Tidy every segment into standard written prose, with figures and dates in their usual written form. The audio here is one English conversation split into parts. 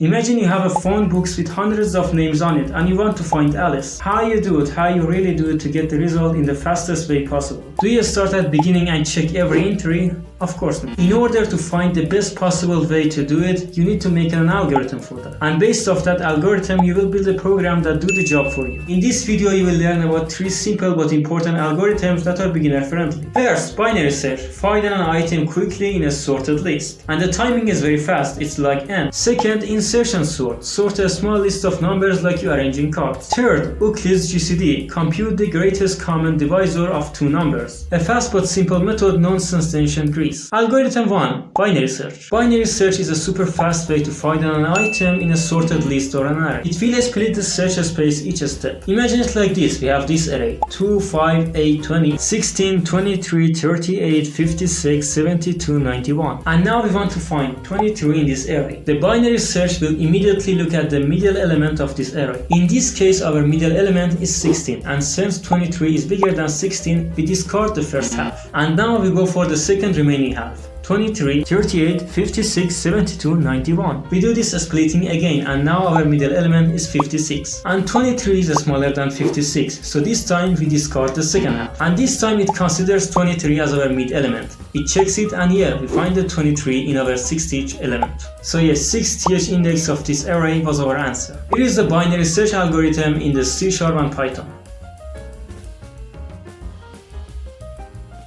Imagine you have a phone book with hundreds of names on it and you want to find Alice. How you do it, how you really do it to get the result in the fastest way possible. Do you start at beginning and check every entry? Of course not. In order to find the best possible way to do it, you need to make an algorithm for that. And based off that algorithm, you will build a program that do the job for you. In this video, you will learn about 3 simple but important algorithms that are beginner friendly. First, binary search. Find an item quickly in a sorted list. And the timing is very fast, it's like n. Second, insertion sort. Sort a small list of numbers like you arranging cards. Third, Euclid's GCD. Compute the greatest common divisor of 2 numbers. A fast but simple method, nonsense tension Greece. Algorithm 1. Binary search. Binary search is a super fast way to find an item in a sorted list or an array. It will split the search space each step. Imagine it like this. We have this array 2, 5, 8, 20, 16, 23, 38, 56, 72, 91. And now we want to find 23 in this array. The binary search will immediately look at the middle element of this array. In this case, our middle element is 16, and since 23 is bigger than 16, we discard the first half. And now we go for the second remaining half. 23, 38, 56, 72, 91. We do this splitting again, and now our middle element is 56. And 23 is smaller than 56, so this time we discard the second half. And this time it considers 23 as our mid element. It checks it, and here we find the 23 in our 60th element. So yes, 60th index of this array was our answer. Here is the binary search algorithm in the C# and Python.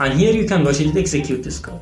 And here you can watch it execute this code.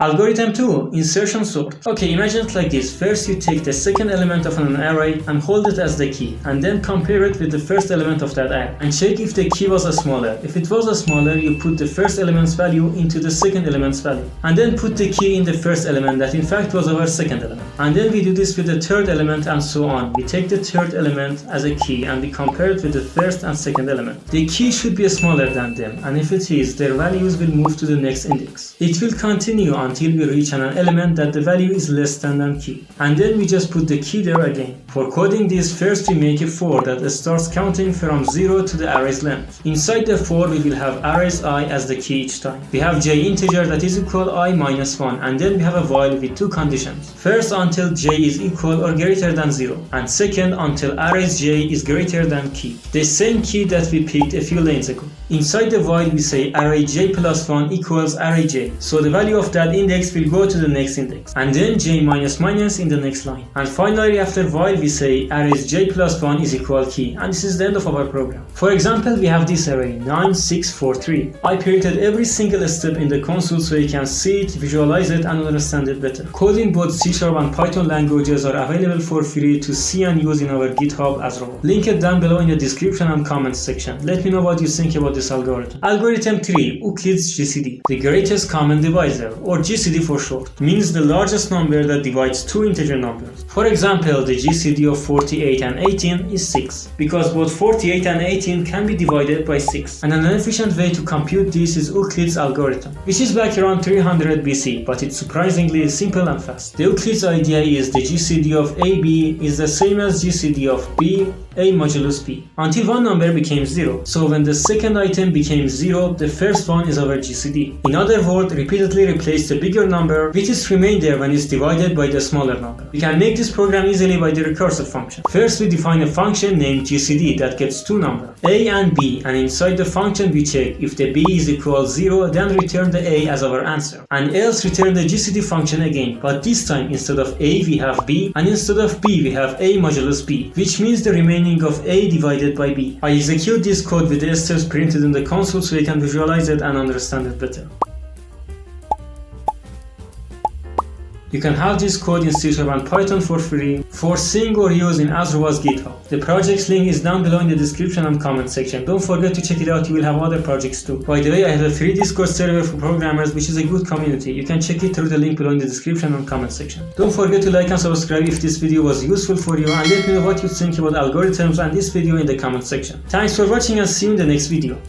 Algorithm 2. Insertion sort. Okay, imagine it like this. First you take the second element of an array and hold it as the key, and then compare it with the first element of that array and check if the key was smaller. If it was smaller, you put the first element's value into the second element's value, and then put the key in the first element that in fact was our second element. And then we do this with the third element and so on. We take the third element as a key and we compare it with the first and second element. The key should be smaller than them, and if it is, their values will move to the next index. It will continue until we reach an element that the value is less than key. And then we just put the key there again. For coding this, first we make a for that starts counting from 0 to the array's length. Inside the for, we will have arrays I as the key each time. We have j integer that is equal I minus 1, and then we have a while with 2 conditions. First, until j is equal or greater than 0, and second, until arrays j is greater than key, the same key that we picked a few lanes ago. Inside the while, we say array j plus 1 equals array j, so the value of that index will go to the next index, and then j minus minus in the next line. And finally, after while, we say arrays j plus 1 is equal key, and this is the end of our program. For example, we have this array 9, 6, 4, 3. I printed every single step in the console so you can see it, visualize it, and understand it better. Coding both C# and Python languages are available for free to see and use in our GitHub Azrova. Link it down below in the description and comments section. Let me know what you think about this algorithm. Algorithm 3. Euclid's GCD. The greatest common divisor, or GCD for short, means the largest number that divides 2 integer numbers. For example, the GCD of 48 and 18 is 6, because both 48 and 18 can be divided by 6. And an efficient way to compute this is Euclid's algorithm, which is back around 300 BC, but it's surprisingly simple and fast. The Euclid's idea is the GCD of AB is the same as GCD of B, A modulus B, until one number became 0. So when the second item became 0, the first one is our GCD. In other words, repeatedly replace the bigger number which is remain there when it's divided by the smaller number. We can make this program easily by the recursive function. First, we define a function named GCD that gets 2 numbers, A and B, and inside the function we check if the B is equal 0, then return the A as our answer, and else return the GCD function again, but this time instead of A we have B, and instead of B we have A modulus B, which means the remaining of A divided by B. I execute this code with the steps printed in the console so you can visualize it and understand it better. You can have this code in C# and Python for free for seeing or use in Azrova's GitHub. The project's link is down below in the description and comment section. Don't forget to check it out, you will have other projects too. By the way, I have a free Discord server for programmers which is a good community. You can check it through the link below in the description and comment section. Don't forget to like and subscribe if this video was useful for you, and let me know what you think about algorithms and this video in the comment section. Thanks for watching and see you in the next video.